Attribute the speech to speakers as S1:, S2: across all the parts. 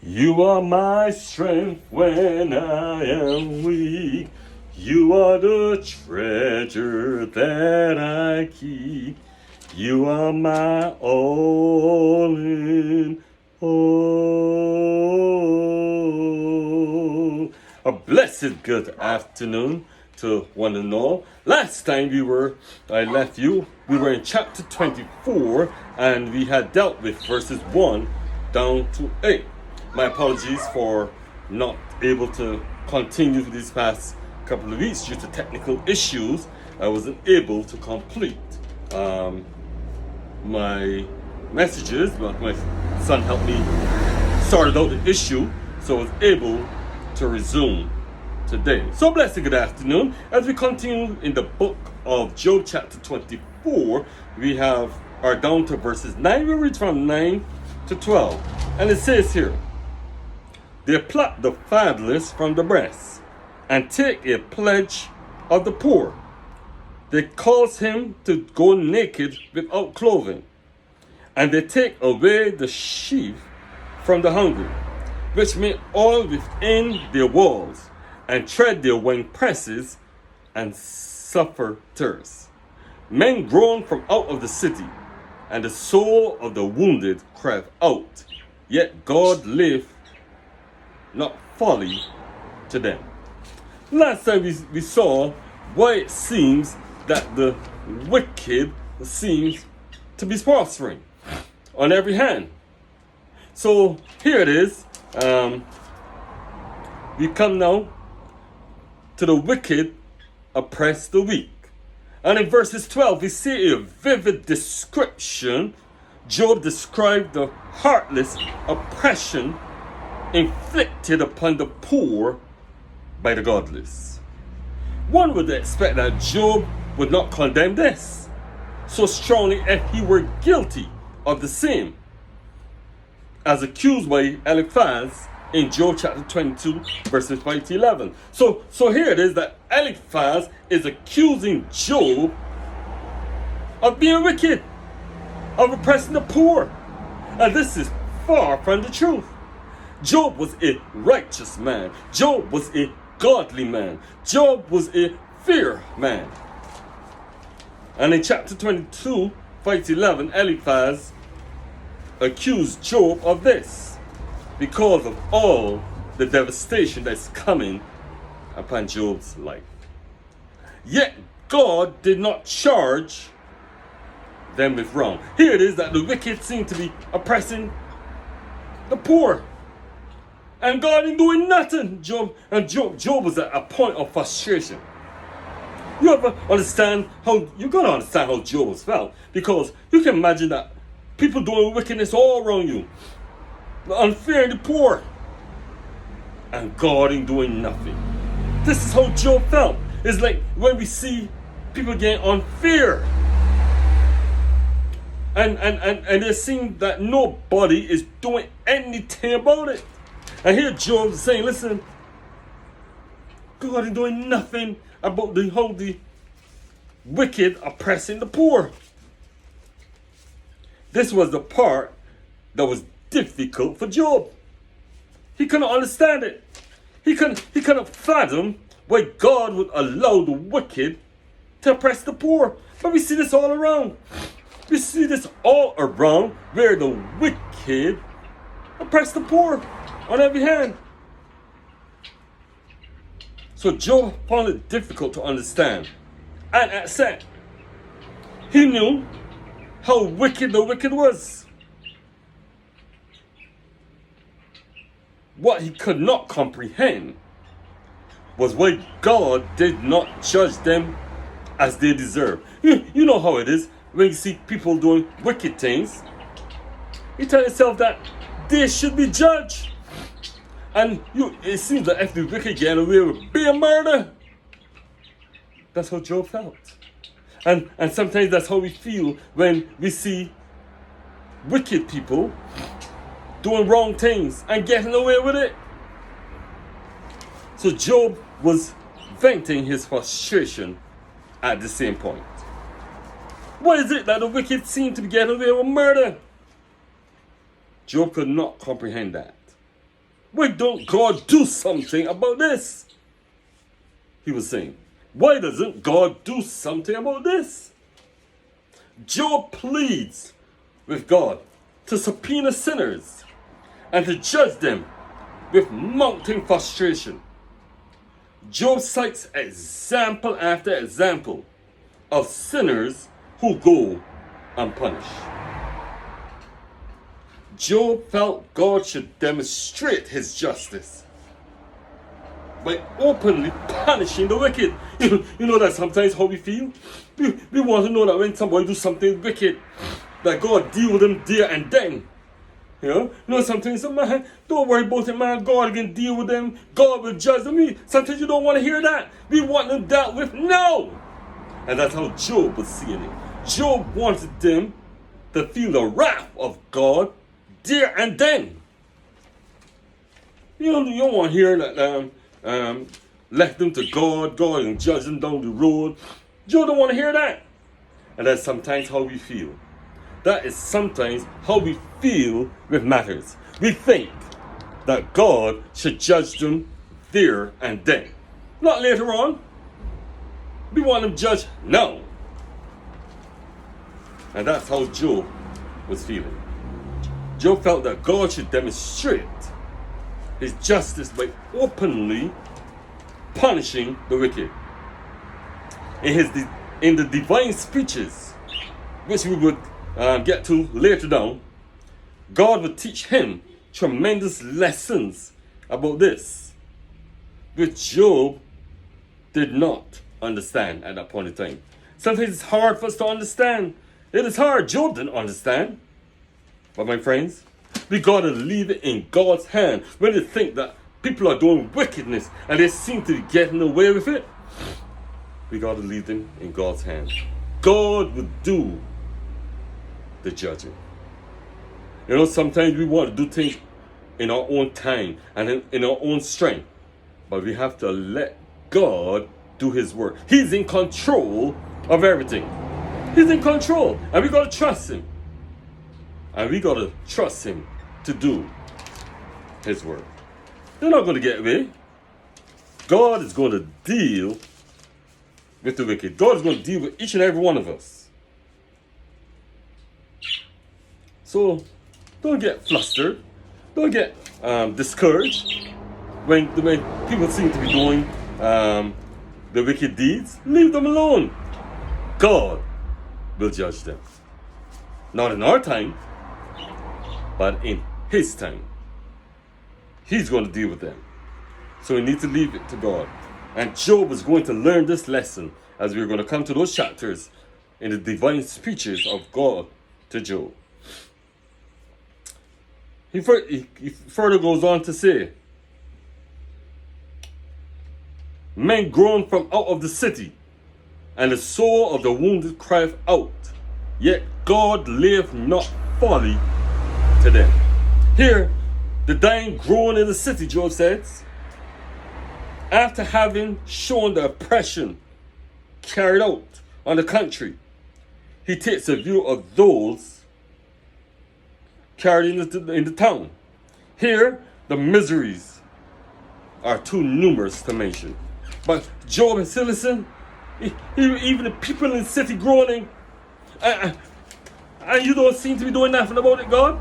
S1: You are my strength when I am weak. You are the treasure that I keep. You are my all in all. A blessed good afternoon to one and all. Last time I left you, we were in chapter 24 and we had dealt with verses 1 down to 8. My apologies for not able to continue these past couple of weeks due to technical issues. I wasn't able to complete my messages, but my son helped me sort out the issue, so I was able to resume today. So blessed good afternoon. As we continue in the book of Job chapter 24, we are down to verses 9. We read from 9 to 12. And it says here, they pluck the fatherless from the breast and take a pledge of the poor. They cause him to go naked without clothing, and they take away the sheaf from the hungry, which make all within their walls, and tread their wine presses, and suffer thirst. Men groan from out of the city, and the soul of the wounded crieth out. Yet God liveth not folly to them. Last time we saw why it seems that the wicked seems to be prospering on every hand. So here it is. We come now to the wicked oppress the weak. And in verses 12 we see a vivid description. Job described the heartless oppression inflicted upon the poor by the godless. One would expect that Job would not condemn this so strongly if he were guilty of the same, as accused by Eliphaz in Job chapter 22 verses 5 to 11. So here it is that Eliphaz is accusing Job of being wicked, of oppressing the poor. And this is far from the truth. Job was a righteous man. Job was a godly man. Job was a fair man. And in chapter 22, 5 to 11, Eliphaz accused Job of this because of all the devastation that's coming upon Job's life. Yet God did not charge them with wrong. Here it is that the wicked seem to be oppressing the poor, and God ain't doing nothing. Job was at a point of frustration. You gotta understand how Job was felt, because you can imagine that people doing wickedness all around you, unfair and the poor, and God ain't doing nothing. This is how Job felt. It's like when we see people getting unfair, and it seems that nobody is doing anything about it. And here Job is saying, listen, God is doing nothing about the wicked oppressing the poor. This was the part that was difficult for Job. He couldn't understand it. He couldn't fathom why God would allow the wicked to oppress the poor. But we see this all around. We see this all around where the wicked oppress the poor on every hand. So Job found it difficult to understand and accept. He knew how wicked the wicked was. What he could not comprehend was why God did not judge them as they deserve. You know how it is when you see people doing wicked things. You tell yourself that they should be judged. And it seems that if the wicked get away with being murder, that's how Job felt. And sometimes that's how we feel when we see wicked people doing wrong things and getting away with it. So Job was venting his frustration at the same point. Why is it that the wicked seem to be getting away with murder? Job could not comprehend that. Why don't God do something about this? He was saying, why doesn't God do something about this? Job pleads with God to subpoena sinners and to judge them with mounting frustration. Job cites example after example of sinners who go unpunished. Job felt God should demonstrate his justice by openly punishing the wicked. You know that sometimes how we feel? We want to know that when somebody do something wicked, that God deal with them there and then. You know, sometimes, man, don't worry about it, man. God can deal with them. God will judge them. Sometimes you don't want to hear that. We want them dealt with now. And that's how Job was seeing it. Job wanted them to feel the wrath of God there and then. You don't want to hear that left them to God and judge them down the road. Job don't want to hear that. And that's sometimes how we feel. That is sometimes how we feel with matters. We think that God should judge them there and then. Not later on. We want them judged now. And that's how Job was feeling. Job felt that God should demonstrate his justice by openly punishing the wicked. In the divine speeches, which we would get to later down, God would teach him tremendous lessons about this, which Job did not understand at that point in time. Sometimes it's hard for us to understand. It is hard. Job didn't understand. But my friends, we got to leave it in God's hand. When they think that people are doing wickedness and they seem to be getting away with it, we got to leave them in God's hand. God will do the judging. You know, sometimes we want to do things in our own time and in our own strength. But we have to let God do his work. He's in control of everything. He's in control. And we got to trust him. And we got to trust him to do his work. They're not going to get away. God is going to deal with the wicked. God is going to deal with each and every one of us. So don't get flustered. Don't get discouraged when people seem to be doing the wicked deeds. Leave them alone. God will judge them. Not in our time, but in his time. He's going to deal with them. So we need to leave it to God. And Job is going to learn this lesson as we're going to come to those chapters in the divine speeches of God to Job. He further goes on to say, men groan from out of the city, and the soul of the wounded crieth out, yet God layeth not folly to them. Here, the dying groan in the city, Job says, after having shown the oppression carried out on the country, he takes a view of those carried in the town. Here, the miseries are too numerous to mention. But Job and listen, even the people in the city groaning, and you don't seem to be doing nothing about it, God.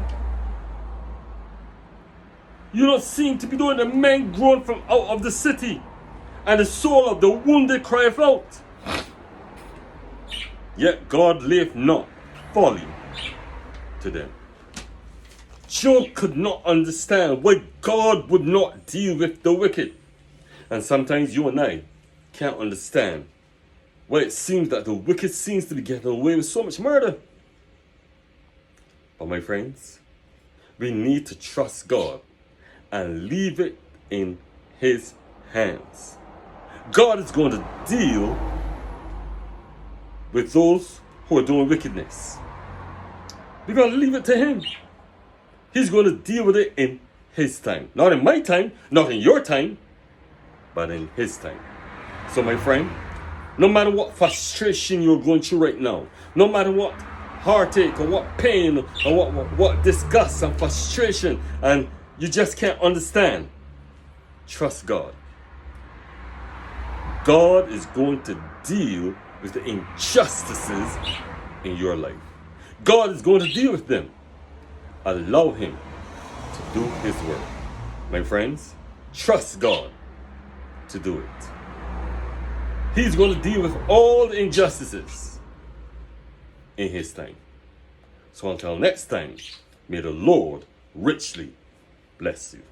S1: You don't seem to be doing. The men groan from out of the city, and the soul of the wounded crieth out. Yet God layeth not folly to them. Job could not understand why God would not deal with the wicked. And sometimes you and I can't understand why it seems that the wicked seems to be getting away with so much murder. But my friends, we need to trust God and leave it in his hands. God is going to deal with those who are doing wickedness. We're going to leave it to him. He's going to deal with it in his time. Not in my time, not in your time, but in his time. So my friend, no matter what frustration you're going through right now, no matter what heartache or what pain or what disgust and frustration and you just can't understand, trust God. God is going to deal with the injustices in your life. God is going to deal with them. Allow him to do his work. My friends, trust God to do it. He's going to deal with all the injustices in his time. So until next time, may the Lord richly bless you.